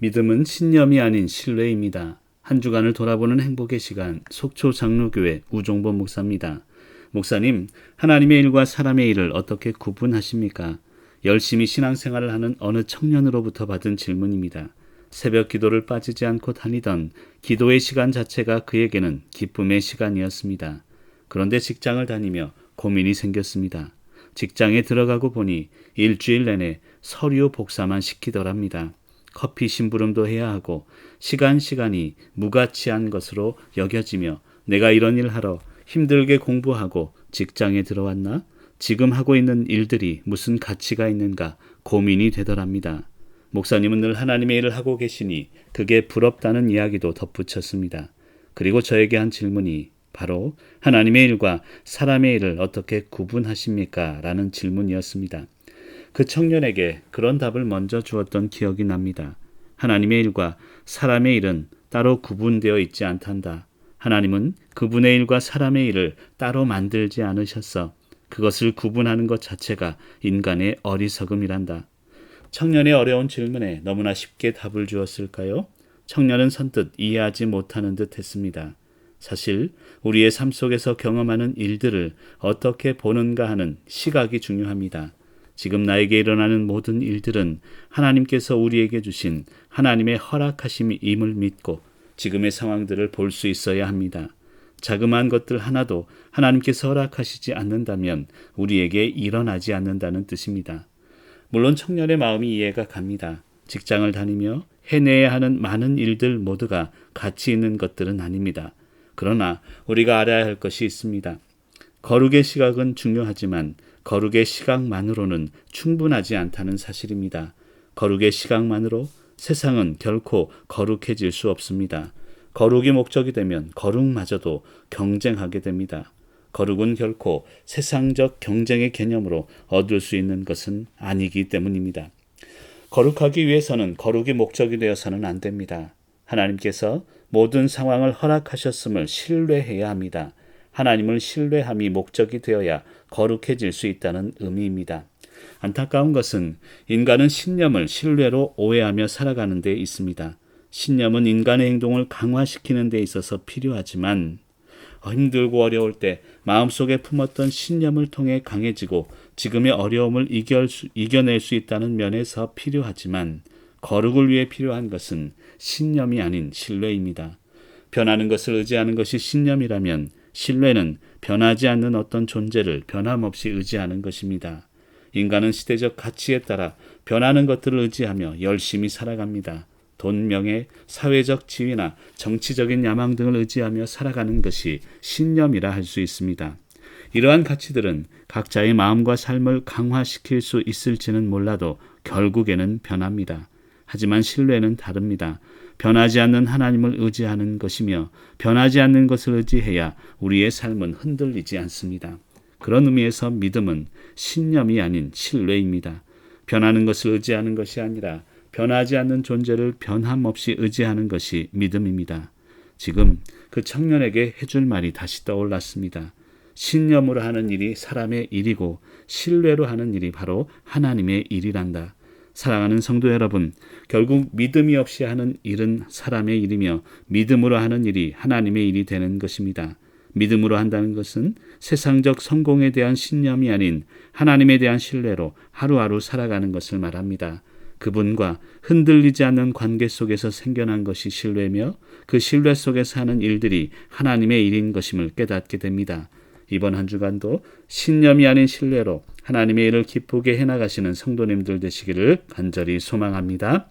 믿음은 신념이 아닌 신뢰입니다. 한 주간을 돌아보는 행복의 시간, 속초 장로교회 우종범 목사입니다. 목사님, 하나님의 일과 사람의 일을 어떻게 구분하십니까? 열심히 신앙생활을 하는 어느 청년으로부터 받은 질문입니다. 새벽 기도를 빠지지 않고 다니던 기도의 시간 자체가 그에게는 기쁨의 시간이었습니다. 그런데 직장을 다니며 고민이 생겼습니다. 직장에 들어가고 보니 일주일 내내 서류 복사만 시키더랍니다. 커피 심부름도 해야 하고 시간이 무가치한 것으로 여겨지며 내가 이런 일 하러 힘들게 공부하고 직장에 들어왔나? 지금 하고 있는 일들이 무슨 가치가 있는가 고민이 되더랍니다. 목사님은 늘 하나님의 일을 하고 계시니 그게 부럽다는 이야기도 덧붙였습니다. 그리고 저에게 한 질문이 바로 하나님의 일과 사람의 일을 어떻게 구분하십니까? 라는 질문이었습니다. 그 청년에게 그런 답을 먼저 주었던 기억이 납니다. 하나님의 일과 사람의 일은 따로 구분되어 있지 않단다. 하나님은 그분의 일과 사람의 일을 따로 만들지 않으셨어. 그것을 구분하는 것 자체가 인간의 어리석음이란다. 청년의 어려운 질문에 너무나 쉽게 답을 주었을까요? 청년은 선뜻 이해하지 못하는 듯 했습니다. 사실 우리의 삶 속에서 경험하는 일들을 어떻게 보는가 하는 시각이 중요합니다. 지금 나에게 일어나는 모든 일들은 하나님께서 우리에게 주신 하나님의 허락하심임을 믿고 지금의 상황들을 볼 수 있어야 합니다. 자그마한 것들 하나도 하나님께서 허락하시지 않는다면 우리에게 일어나지 않는다는 뜻입니다. 물론 청년의 마음이 이해가 갑니다. 직장을 다니며 해내야 하는 많은 일들 모두가 가치 있는 것들은 아닙니다. 그러나 우리가 알아야 할 것이 있습니다. 거룩의 시각은 중요하지만 거룩의 시각만으로는 충분하지 않다는 사실입니다. 거룩의 시각만으로 세상은 결코 거룩해질 수 없습니다. 거룩이 목적이 되면 거룩마저도 경쟁하게 됩니다. 거룩은 결코 세상적 경쟁의 개념으로 얻을 수 있는 것은 아니기 때문입니다. 거룩하기 위해서는 거룩이 목적이 되어서는 안 됩니다. 하나님께서 모든 상황을 허락하셨음을 신뢰해야 합니다. 하나님을 신뢰함이 목적이 되어야 거룩해질 수 있다는 의미입니다. 안타까운 것은 인간은 신념을 신뢰로 오해하며 살아가는 데 있습니다. 신념은 인간의 행동을 강화시키는 데 있어서 필요하지만 힘들고 어려울 때 마음속에 품었던 신념을 통해 강해지고 지금의 어려움을 이겨낼 수 있다는 면에서 필요하지만 거룩을 위해 필요한 것은 신념이 아닌 신뢰입니다. 변하는 것을 의지하는 것이 신념이라면 신뢰는 변하지 않는 어떤 존재를 변함없이 의지하는 것입니다. 인간은 시대적 가치에 따라 변하는 것들을 의지하며 열심히 살아갑니다. 돈, 명예, 사회적 지위나 정치적인 야망 등을 의지하며 살아가는 것이 신념이라 할 수 있습니다. 이러한 가치들은 각자의 마음과 삶을 강화시킬 수 있을지는 몰라도 결국에는 변합니다. 하지만 신뢰는 다릅니다. 변하지 않는 하나님을 의지하는 것이며 변하지 않는 것을 의지해야 우리의 삶은 흔들리지 않습니다. 그런 의미에서 믿음은 신념이 아닌 신뢰입니다. 변하는 것을 의지하는 것이 아니라 변하지 않는 존재를 변함없이 의지하는 것이 믿음입니다. 지금 그 청년에게 해줄 말이 다시 떠올랐습니다. 신념으로 하는 일이 사람의 일이고 신뢰로 하는 일이 바로 하나님의 일이란다. 사랑하는 성도 여러분, 결국 믿음이 없이 하는 일은 사람의 일이며 믿음으로 하는 일이 하나님의 일이 되는 것입니다. 믿음으로 한다는 것은 세상적 성공에 대한 신념이 아닌 하나님에 대한 신뢰로 하루하루 살아가는 것을 말합니다. 그분과 흔들리지 않는 관계 속에서 생겨난 것이 신뢰며 그 신뢰 속에서 하는 일들이 하나님의 일인 것임을 깨닫게 됩니다. 이번 한 주간도 신념이 아닌 신뢰로 하나님의 일을 기쁘게 해나가시는 성도님들 되시기를 간절히 소망합니다.